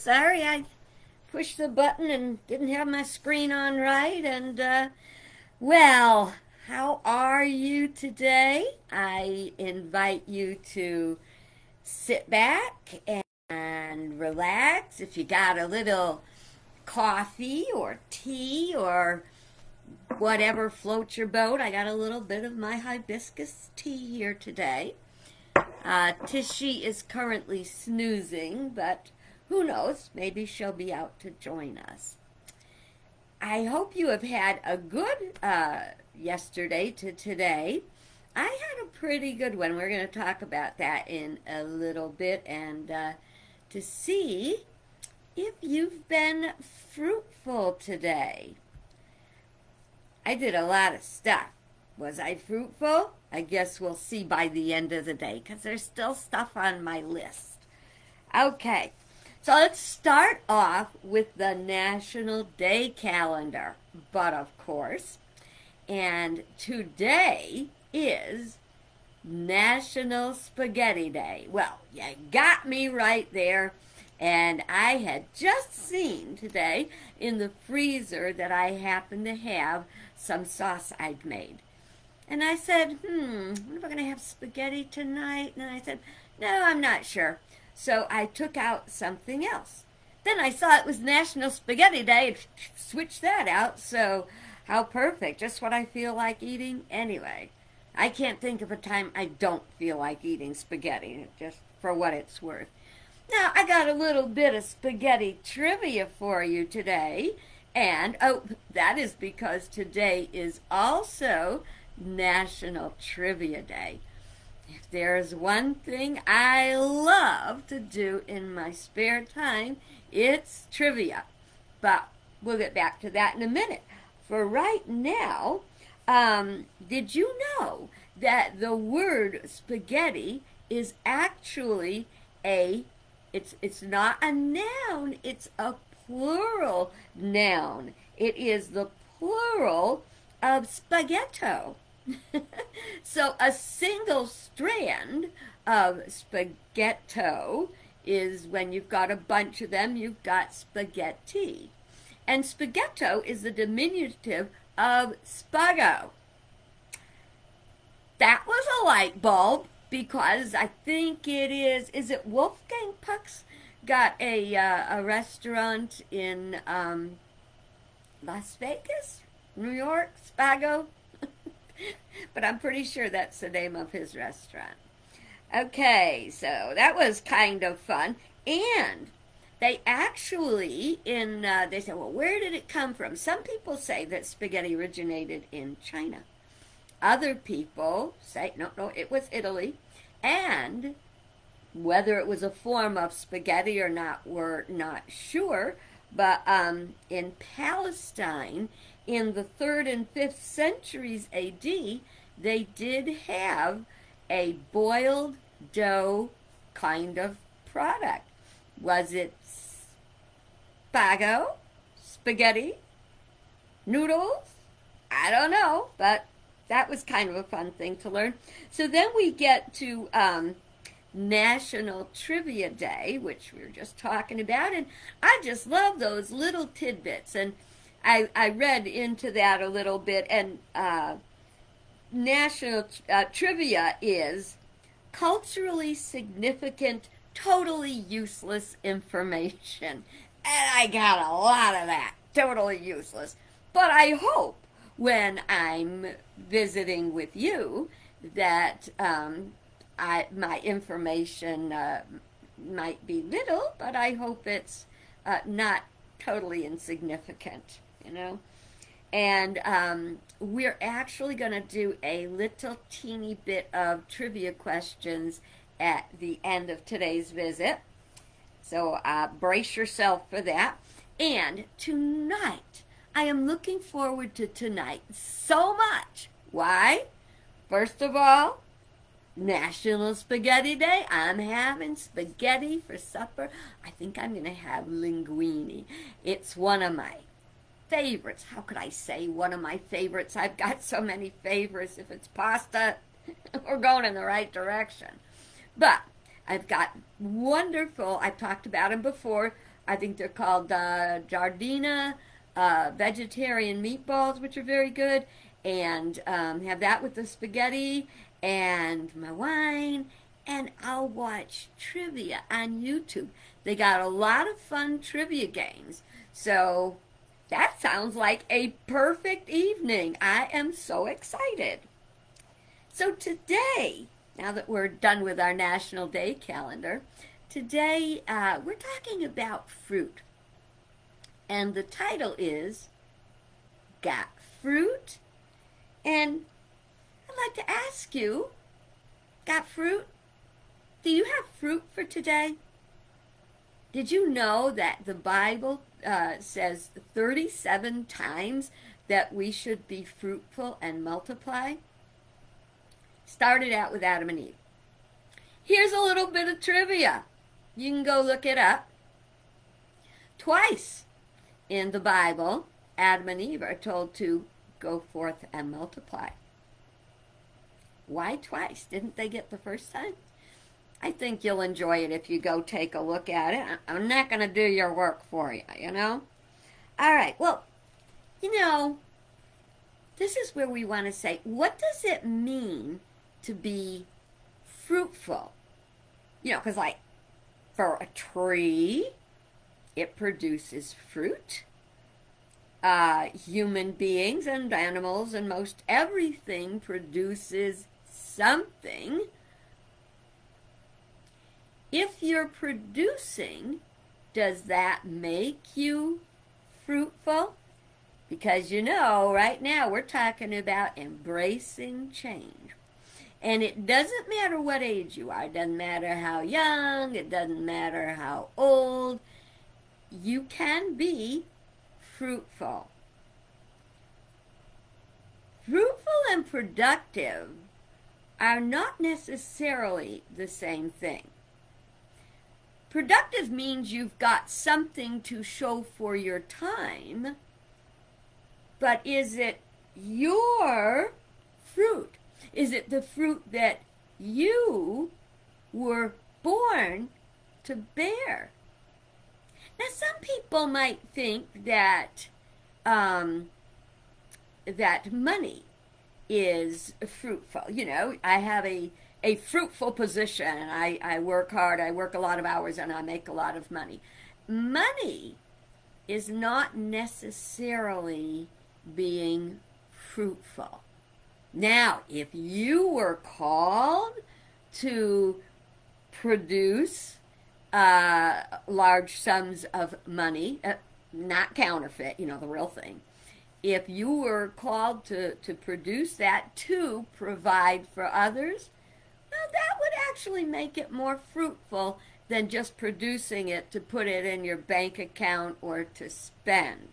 sorry, I pushed the button and didn't have my screen on right. And, well, how are you today? I invite you to sit back and relax. If you got a little coffee or tea or whatever floats your boat, I got a little bit of my hibiscus tea here today. Tishy is currently snoozing, but who knows, maybe she'll be out to join us. I hope you have had a good yesterday to today. I had a pretty good one. We're going to talk about that in a little bit, and to see if you've been fruitful today. I did a lot of stuff. Was I fruitful? I guess we'll see by the end of the day, because there's still stuff on my list. Okay, so let's start off with the National Day calendar, but of course. And today is National Spaghetti Day. Well, you got me right there. And I had just seen today in the freezer that I happen to have some sauce I'd made. And I said, what am I going to have spaghetti tonight? And I said, no, I'm not sure. So I took out something else. Then I saw it was National Spaghetti Day and switched that out. So how perfect. Just what I feel like eating anyway. I can't think of a time I don't feel like eating spaghetti, just for what it's worth. Now, I got a little bit of spaghetti trivia for you today. And, oh, that is because today is also National Trivia Day. If there's one thing I love to do in my spare time, it's trivia. But we'll get back to that in a minute. For right now, did you know that the word spaghetti is actually it's not a noun, it's a plural noun. It is the plural of spaghetto. So a single strand of spaghetto is when you've got a bunch of them, you've got spaghetti. And spaghetto is the diminutive of spago. That was a light bulb, because I think it is it Wolfgang Puck's got a restaurant in Las Vegas, New York, Spago? But I'm pretty sure that's the name of his restaurant. Okay, so that was kind of fun. And they actually, they said, well, where did it come from? Some people say that spaghetti originated in China. Other people say, no, it was Italy. And whether it was a form of spaghetti or not, we're not sure. But in Palestine, in the 3rd and 5th centuries A.D., they did have a boiled dough kind of product. Was it spago? Spaghetti? Noodles? I don't know, but that was kind of a fun thing to learn. So then we get to National Trivia Day, which we were just talking about, and I just love those little tidbits. And I read into that a little bit, and National Trivia is culturally significant, totally useless information. And I got a lot of that, totally useless. But I hope when I'm visiting with you that my information might be little, but I hope it's not totally insignificant, you know. And we're actually going to do a little teeny bit of trivia questions at the end of today's visit. So brace yourself for that. And tonight, I am looking forward to tonight so much. Why? First of all, National Spaghetti Day. I'm having spaghetti for supper. I think I'm going to have linguine. It's one of my favorites. How could I say one of my favorites? I've got so many favorites. If it's pasta, we're going in the right direction. But I've got wonderful, I've talked about them before, I think they're called Giardina vegetarian meatballs, which are very good. And have that with the spaghetti and my wine. And I'll watch trivia on YouTube. They got a lot of fun trivia games. So that sounds like a perfect evening. I am so excited. So today, now that we're done with our National Day calendar, today we're talking about fruit. And the title is Got Fruit? And I'd like to ask you, got fruit? Do you have fruit for today? Did you know that the Bible says 37 times that we should be fruitful and multiply? Started out with Adam and Eve. Here's a little bit of trivia. You can go look it up. Twice in the Bible, Adam and Eve are told to go forth and multiply. Why twice? Didn't they get the first time? I think you'll enjoy it if you go take a look at it. I'm not going to do your work for you, you know? All right, well, you know, this is where we want to say, what does it mean to be fruitful? You know, because like for a tree, it produces fruit. Human beings and animals and most everything produces something. If you're producing, does that make you fruitful? Because you know, right now we're talking about embracing change. And it doesn't matter what age you are. It doesn't matter how young. It doesn't matter how old. You can be fruitful. Fruitful and productive are not necessarily the same thing. Productive means you've got something to show for your time, but is it your fruit? Is it the fruit that you were born to bear? Now, some people might think that that money is fruitful. You know, I have a fruitful position, and I work hard, I work a lot of hours, and I make a lot of money. Money is not necessarily being fruitful. Now, if you were called to produce large sums of money, not counterfeit, you know, the real thing. If you were called to produce that to provide for others, well, that would actually make it more fruitful than just producing it to put it in your bank account or to spend.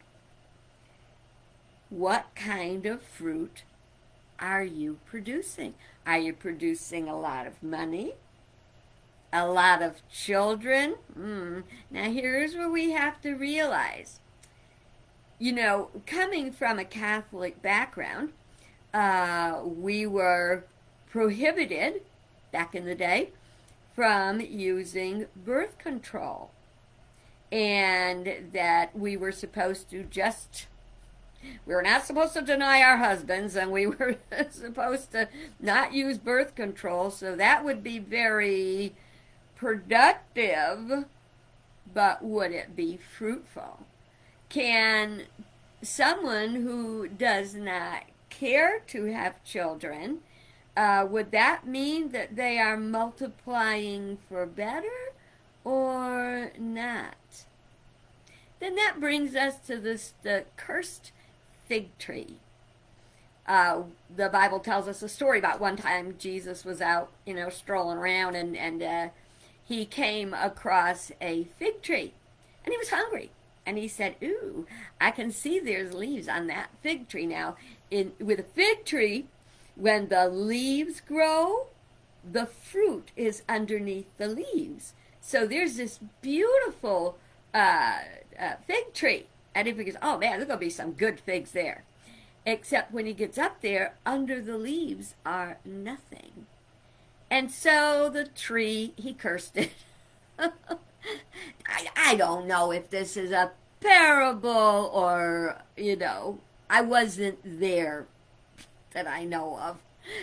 What kind of fruit are you producing? Are you producing a lot of money? A lot of children? Now here's where we have to realize, you know, coming from a Catholic background, we were prohibited back in the day from using birth control, and that we were supposed to we were not supposed to deny our husbands, and we were supposed to not use birth control, so that would be very productive, but would it be fruitful? Can someone who does not care to have children, would that mean that they are multiplying for better or not? Then that brings us to the cursed fig tree. The Bible tells us a story about one time Jesus was out, you know, strolling around, and he came across a fig tree, and he was hungry. And he said, ooh, I can see there's leaves on that fig tree. Now, with a fig tree, when the leaves grow, the fruit is underneath the leaves. So there's this beautiful fig tree. And he figures, oh man, there's going to be some good figs there. Except when he gets up there, under the leaves are nothing. And so the tree, he cursed it. I don't know if this is a parable or, I wasn't there that I know of.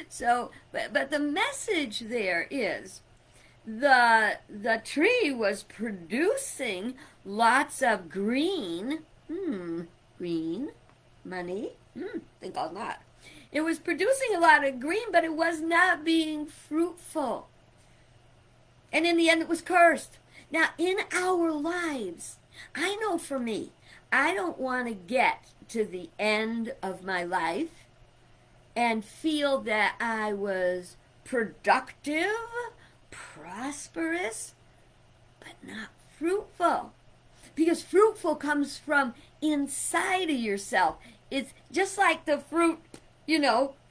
So, but the message there is the tree was producing lots of green, green money. Think I'll not. It was producing a lot of green, but it was not being fruitful. And in the end, it was cursed. Now, in our lives, I know for me, I don't want to get to the end of my life and feel that I was productive, prosperous, but not fruitful. Because fruitful comes from inside of yourself. It's just like the fruit,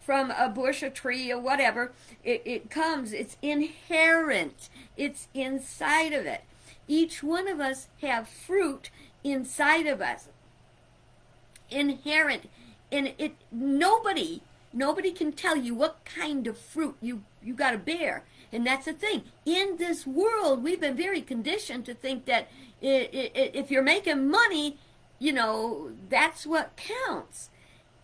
from a bush, a tree, or whatever. It comes, it's inherent. It's inside of it. Each one of us have fruit inside of us. Inherent. And nobody can tell you what kind of fruit you got to bear. And that's the thing. In this world, we've been very conditioned to think that if you're making money, that's what counts.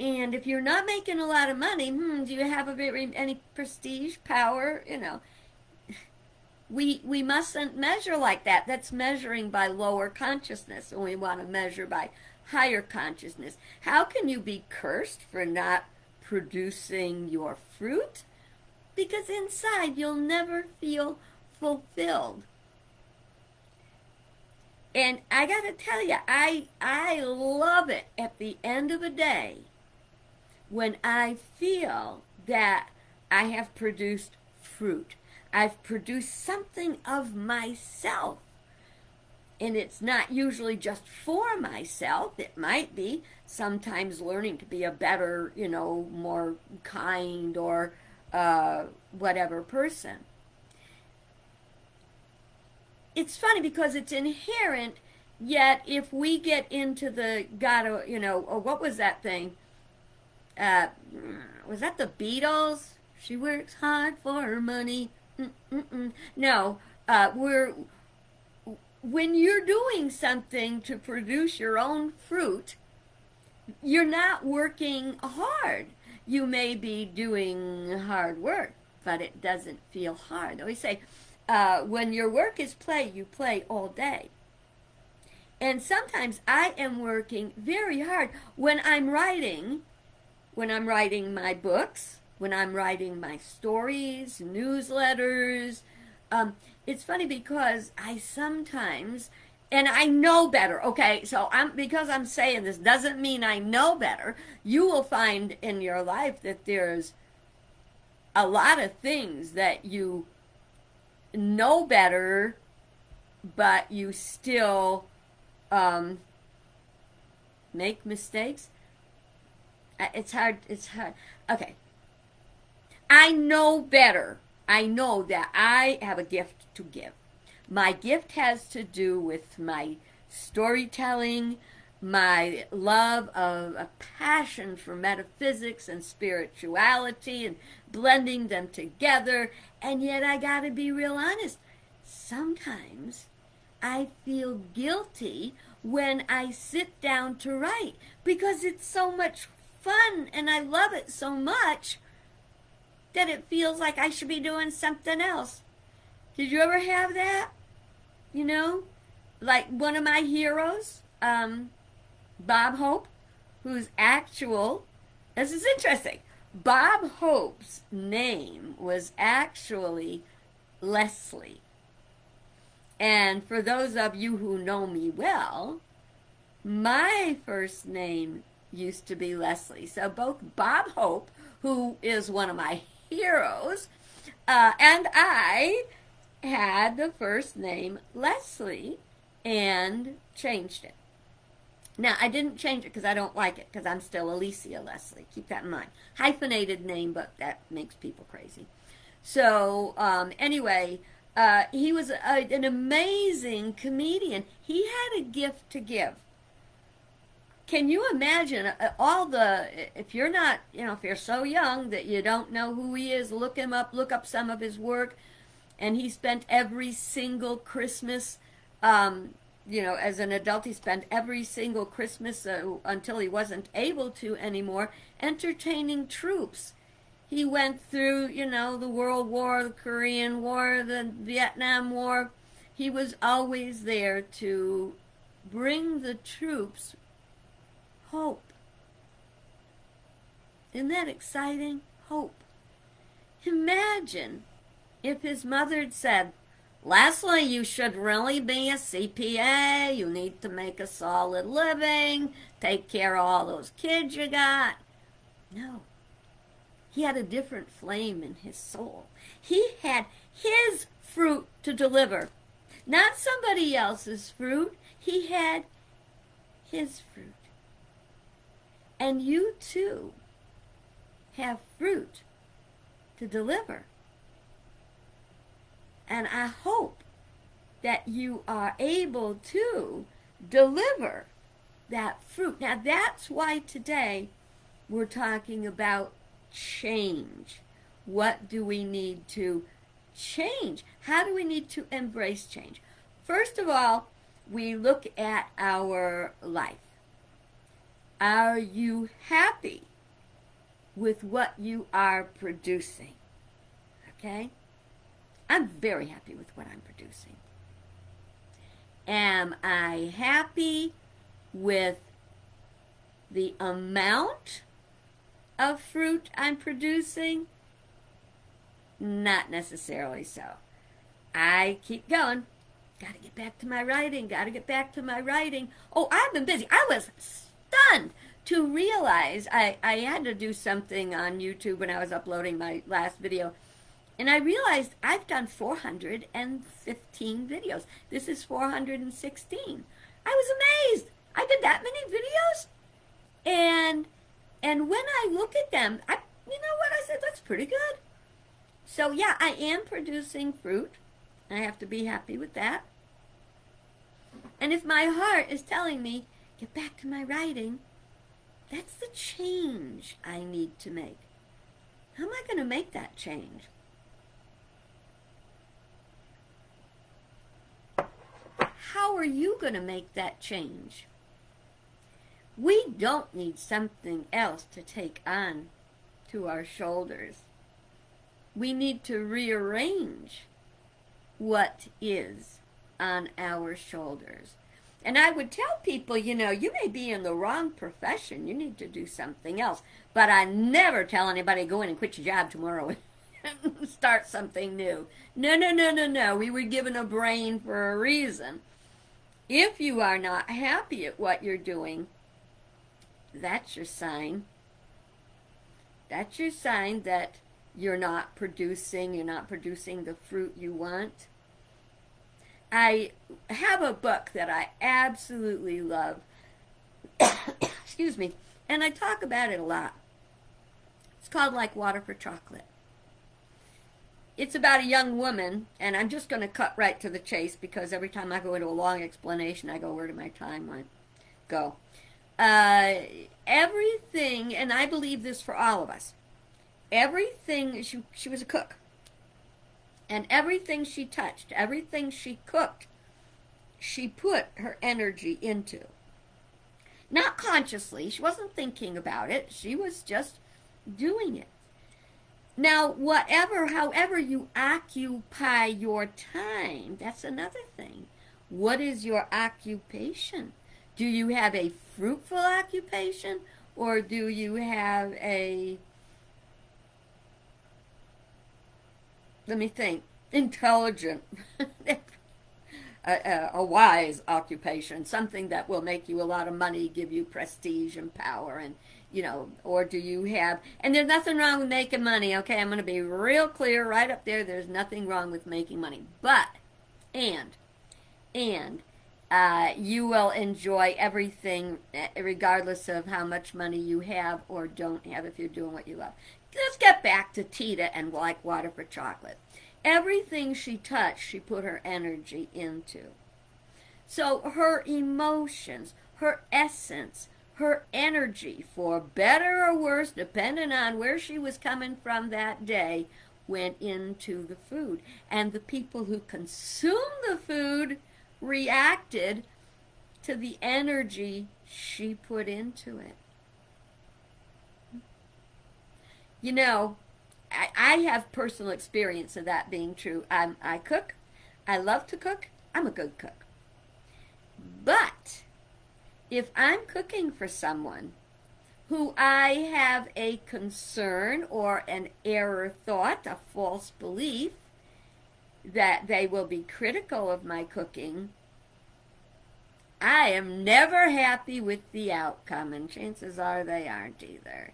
And if you're not making a lot of money, do you have any prestige, power? We mustn't measure like that. That's measuring by lower consciousness, and we want to measure by higher consciousness. How can you be cursed for not producing your fruit? Because inside you'll never feel fulfilled. And I got to tell you, I love it at the end of a day when I feel that I have produced fruit. I've produced something of myself. And it's not usually just for myself. It might be sometimes learning to be a better, more kind or whatever person. It's funny because it's inherent, yet if we get into the what was that thing? Was that the Beatles? She works hard for her money. No, when you're doing something to produce your own fruit, you're not working hard. You may be doing hard work, but it doesn't feel hard. I always say, when your work is play, you play all day. And sometimes I am working very hard when I'm writing my books, when I'm writing my stories, newsletters. It's funny because I sometimes, and I know better, okay, so because I'm saying this doesn't mean I know better. You will find in your life that there's a lot of things that you know better, but you still make mistakes. It's hard. Okay. I know better. I know that I have a gift to give. My gift has to do with my storytelling, my love of a passion for metaphysics and spirituality and blending them together. And yet I got to be real honest. Sometimes I feel guilty when I sit down to write because it's so much fun and I love it so much that it feels like I should be doing something else. Did you ever have that? Like one of my heroes, Bob Hope, who's this is interesting. Bob Hope's name was actually Leslie. And for those of you who know me well, my first name used to be Leslie. So both Bob Hope, who is one of my heroes, and I had the first name Leslie and changed it. Now, I didn't change it because I don't like it, because I'm still Alicia Leslie. Keep that in mind. Hyphenated name, but that makes people crazy. So, anyway, he was an amazing comedian. He had a gift to give. Can you imagine if you're not, if you're so young that you don't know who he is, look him up, look up some of his work. And he spent every single Christmas You know, as an adult, he spent every single Christmas until he wasn't able to anymore entertaining troops. He went through, you know, the World War, the Korean War, the Vietnam War. He was always there to bring the troops hope. Isn't that exciting? Hope. Imagine if his mother had said, Leslie, you should really be a CPA. You need to make a solid living. Take care of all those kids you got. No. He had a different flame in his soul. He had his fruit to deliver. Not somebody else's fruit. He had his fruit. And you too have fruit to deliver. And I hope that you are able to deliver that fruit. Now that's why today we're talking about change. What do we need to change? How do we need to embrace change? First of all, we look at our life. Are you happy with what you are producing? Okay? I'm very happy with what I'm producing. Am I happy with the amount of fruit I'm producing? Not necessarily so. I keep going. Got to get back to my writing. Got to get back to my writing. Oh, I've been busy. I was stunned to realize I had to do something on YouTube when I was uploading my last video. And I realized I've done 415 videos. This is 416. I was amazed. I did that many videos. And when I look at them, you know what? I said, that's pretty good. So yeah, I am producing fruit. I have to be happy with that. And if my heart is telling me, get back to my writing, that's the change I need to make. How am I going to make that change? How are you going to make that change? We don't need something else to take on to our shoulders. We need to rearrange what is on our shoulders. And I would tell people, you know, you may be in the wrong profession. You need to do something else. But I never tell anybody, go in and quit your job tomorrow and start something new. No, no, no, no, no. We were given a brain for a reason. If you are not happy at what you're doing, that's your sign. That's your sign that you're not producing the fruit you want. I have a book that I absolutely love. Excuse me. And I talk about it a lot. It's called Like Water for Chocolate. It's about a young woman, and I'm just going to cut right to the chase because every time I go into a long explanation, I go, where did my time go? Everything, and I believe this for all of us, everything, she was a cook. And everything she touched, everything she cooked, she put her energy into. Not consciously, she wasn't thinking about it, she was just doing it. Now, however you occupy your time, that's another thing. What is your occupation? Do you have a fruitful occupation, or do you have a, let me think, intelligent, a wise occupation, something that will make you a lot of money, give you prestige and power, and, you know, or do you have, and there's nothing wrong with making money, okay? I'm going to be real clear right up there. There's nothing wrong with making money. But, you will enjoy everything regardless of how much money you have or don't have if you're doing what you love. Let's get back to Tita and Like Water for Chocolate. Everything she touched, she put her energy into. So her emotions, her essence, her energy, for better or worse, depending on where she was coming from that day, went into the food. And the people who consumed the food reacted to the energy she put into it. You know, I have personal experience of that being true. I cook. I love to cook. I'm a good cook. But if I'm cooking for someone who I have a concern or an error thought, a false belief, that they will be critical of my cooking, I am never happy with the outcome, and chances are they aren't either.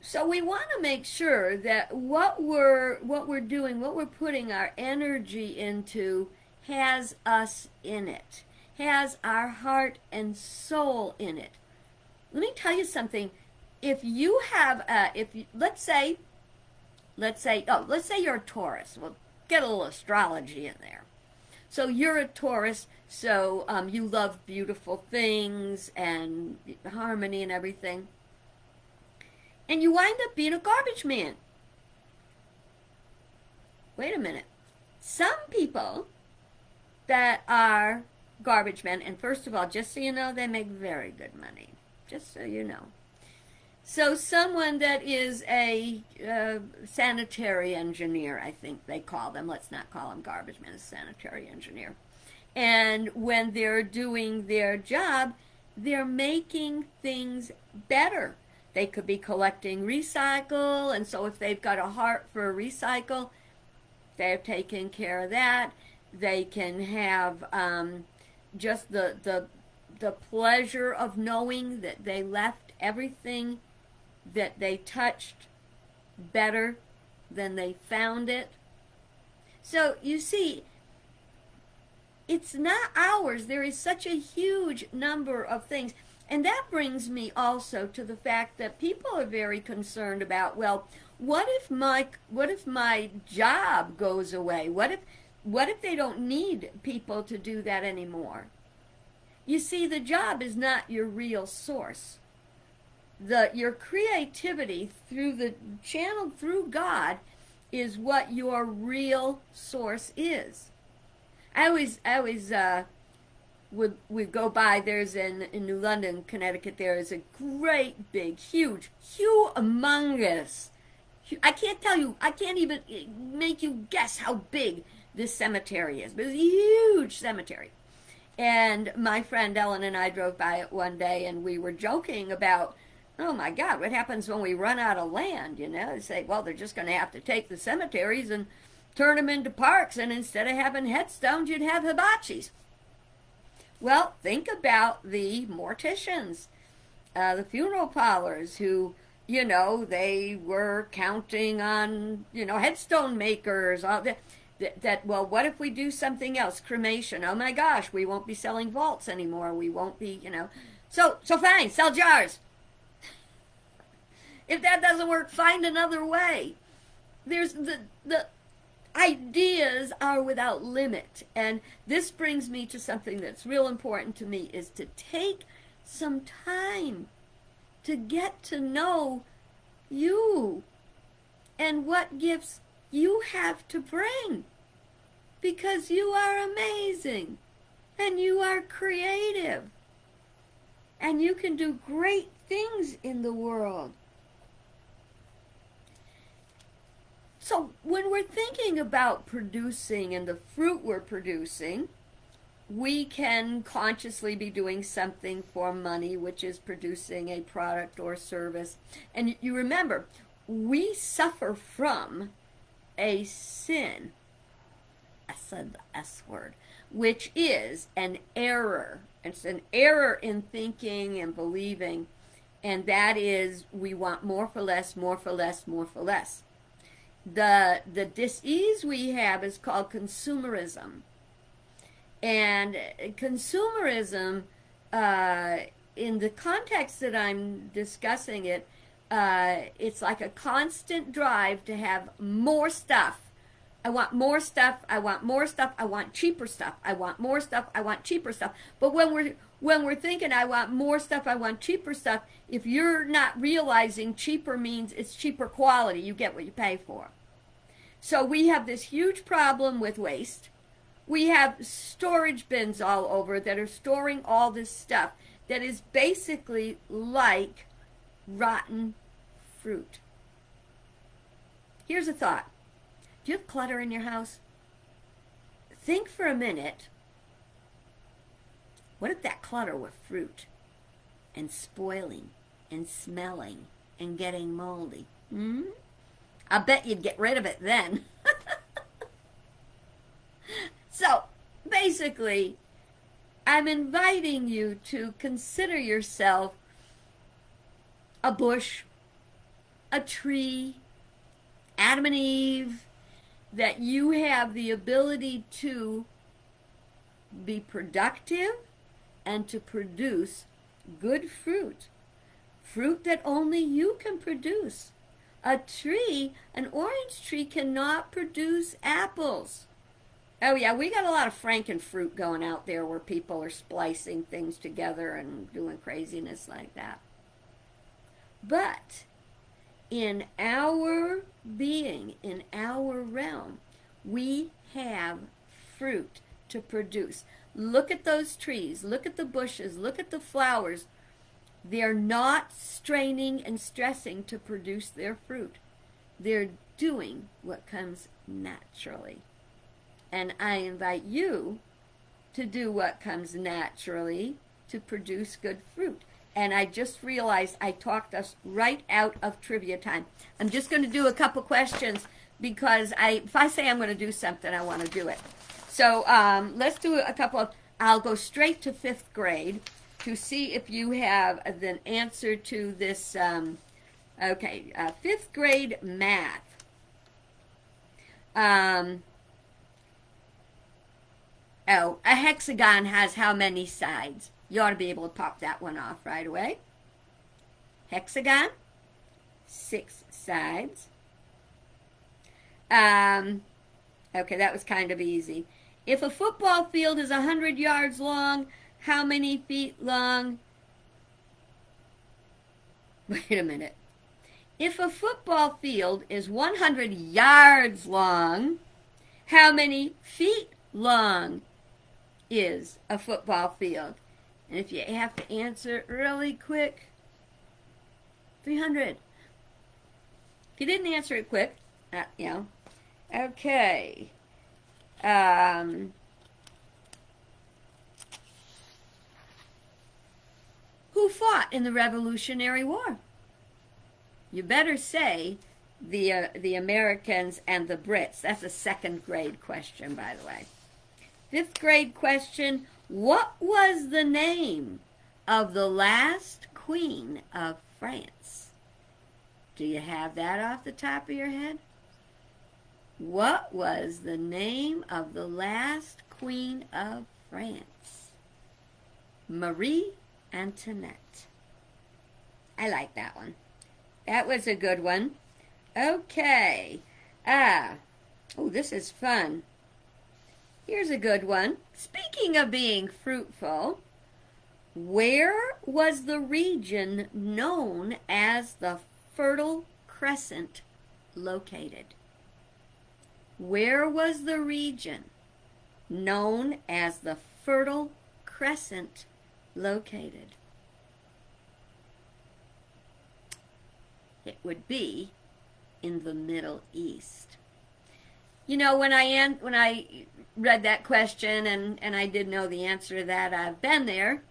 So we want to make sure that what we're doing, what we're putting our energy into, has us in it, has our heart and soul in it. Let me tell you something. If you have, let's say you're a Taurus. We'll get a little astrology in there. So you're a Taurus, so you love beautiful things and harmony and everything. And you wind up being a garbage man. Wait a minute. Some people that are garbage men, and first of all, just so you know, they make very good money. Just so you know. So someone that is a sanitary engineer, I think they call them. Let's not call them garbage men, a sanitary engineer. And when they're doing their job, they're making things better. They could be collecting recycle, and so if they've got a heart for recycle, they're taking care of that. They can have just the pleasure of knowing that they left everything that they touched better than they found it. So you see, it's not ours. There is such a huge number of things. And that brings me also to the fact that people are very concerned about, well, what if my job goes away? What if they don't need people to do that anymore? You see, the job is not your real source. Your creativity channeled through God is what your real source is. I always would go by, there's in New London, Connecticut, there is a great big, huge, humongous, I can't even make you guess how big this cemetery is, but it's a huge cemetery. And my friend Ellen and I drove by it one day, and we were joking about, oh my God, what happens when we run out of land, you know? They say, well, they're just going to have to take the cemeteries and turn them into parks, and instead of having headstones, you'd have hibachis. Well, think about the morticians, the funeral parlors who, you know, they were counting on, you know, headstone makers, all that, well, what if we do something else? Cremation. Oh my gosh, we won't be selling vaults anymore. We won't be, you know. So fine, sell jars. If that doesn't work, find another way. There's the ideas are without limit. And this brings me to something that's real important to me, is to take some time to get to know you and what gifts you have to bring. Because you are amazing and you are creative and you can do great things in the world. So when we're thinking about producing and the fruit we're producing, we can consciously be doing something for money, which is producing a product or service. And you remember, we suffer from a sin. I said the S word, which is an error. It's an error in thinking and believing, and that is we want more for less, more for less, more for less. The dis-ease we have is called consumerism. And consumerism, in the context that I'm discussing it, it's like a constant drive to have more stuff. I want more stuff, I want more stuff, I want cheaper stuff, I want more stuff, I want cheaper stuff. But when we're thinking I want more stuff, I want cheaper stuff, if you're not realizing cheaper means it's cheaper quality, you get what you pay for. So we have this huge problem with waste. We have storage bins all over that are storing all this stuff that is basically like rotten fruit. Here's a thought. Do you have clutter in your house? Think for a minute. What if that clutter were fruit and spoiling and smelling and getting moldy? I bet you'd get rid of it then. So, basically, I'm inviting you to consider yourself a bush, a tree, Adam and Eve, that you have the ability to be productive and to produce good fruit. Fruit that only you can produce. A tree, an orange tree, cannot produce apples. Oh yeah, we got a lot of frankenfruit going out there where people are splicing things together and doing craziness like that. But in our being, in our realm, we have fruit to produce. Look at those trees, look at the bushes, look at the flowers. They're not straining and stressing to produce their fruit. They're doing what comes naturally. And I invite you to do what comes naturally to produce good fruit. And I just realized I talked us right out of trivia time. I'm just going to do a couple questions because if I say I'm going to do something, I want to do it. So let's do a couple of, I'll go straight to 5th grade to see if you have an answer to this. Okay, 5th grade math. Oh, a hexagon has how many sides? You ought to be able to pop that one off right away. Hexagon, 6 sides. Okay, that was kind of easy. If a football field is 100 yards long, how many feet long? Wait a minute. If a football field is 100 yards long, how many feet long is a football field? And if you have to answer really quick, 300. If you didn't answer it quick, you know. Okay. Who fought in the Revolutionary War? You better say the Americans and the Brits. That's a 2nd grade question, by the way. 5th grade question, what was the name of the last queen of France? Do you have that off the top of your head? What was the name of the last queen of France? Marie Antoinette. I like that one. That was a good one. Okay. Oh, this is fun. Here's a good one. Speaking of being fruitful, where was the region known as the Fertile Crescent located? Where was the region known as the Fertile Crescent located? It would be in the Middle East. You know, when I read that question and I did know the answer to that, I've been there,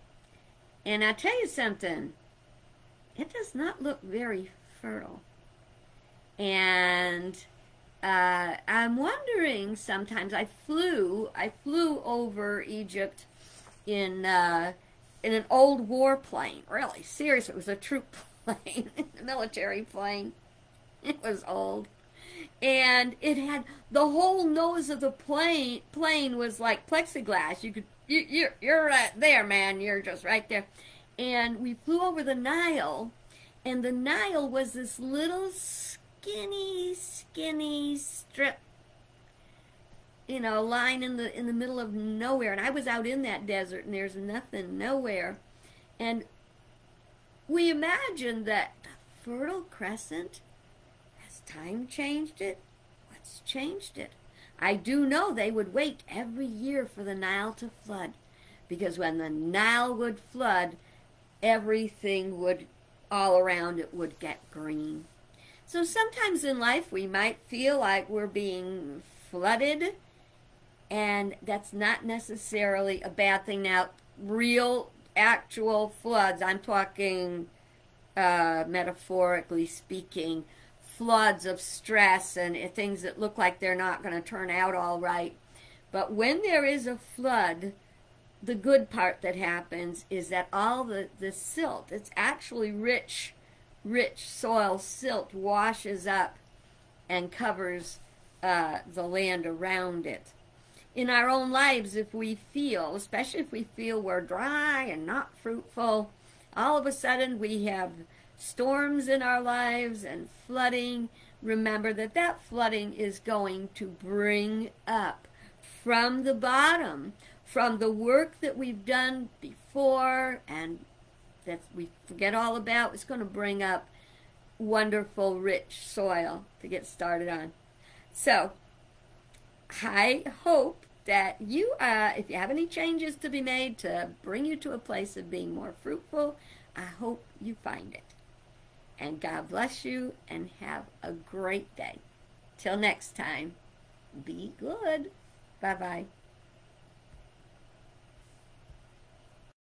and I tell you something, it does not look very fertile. And I'm wondering sometimes. I flew over Egypt in an old warplane. Really, seriously, it was a troop plane, a military plane. It was old, and it had the whole nose of the plane was like plexiglass. You're right there, man. You're just right there. And we flew over the Nile, and the Nile was this little skinny strip, you know, lying in the middle of nowhere. And I was out in that desert, and there's nothing, nowhere. And we imagined that the Fertile Crescent, has time changed it? What's changed it? I do know they would wait every year for the Nile to flood, because when the Nile would flood, everything would, all around it, would get green. So sometimes in life we might feel like we're being flooded, and that's not necessarily a bad thing. Now, real, actual floods, I'm talking metaphorically speaking, floods of stress and things that look like they're not going to turn out all right. But when there is a flood, the good part that happens is that all the silt, it's actually rich soil silt, washes up and covers the land around it. In our own lives, if we feel, especially if we feel we're dry and not fruitful, all of a sudden we have storms in our lives and flooding. Remember that that flooding is going to bring up from the bottom, from the work that we've done before and that we forget all about, it's going to bring up wonderful, rich soil to get started on. So, I hope that you, if you have any changes to be made to bring you to a place of being more fruitful, I hope you find it. And God bless you and have a great day. Till next time, be good. Bye-bye.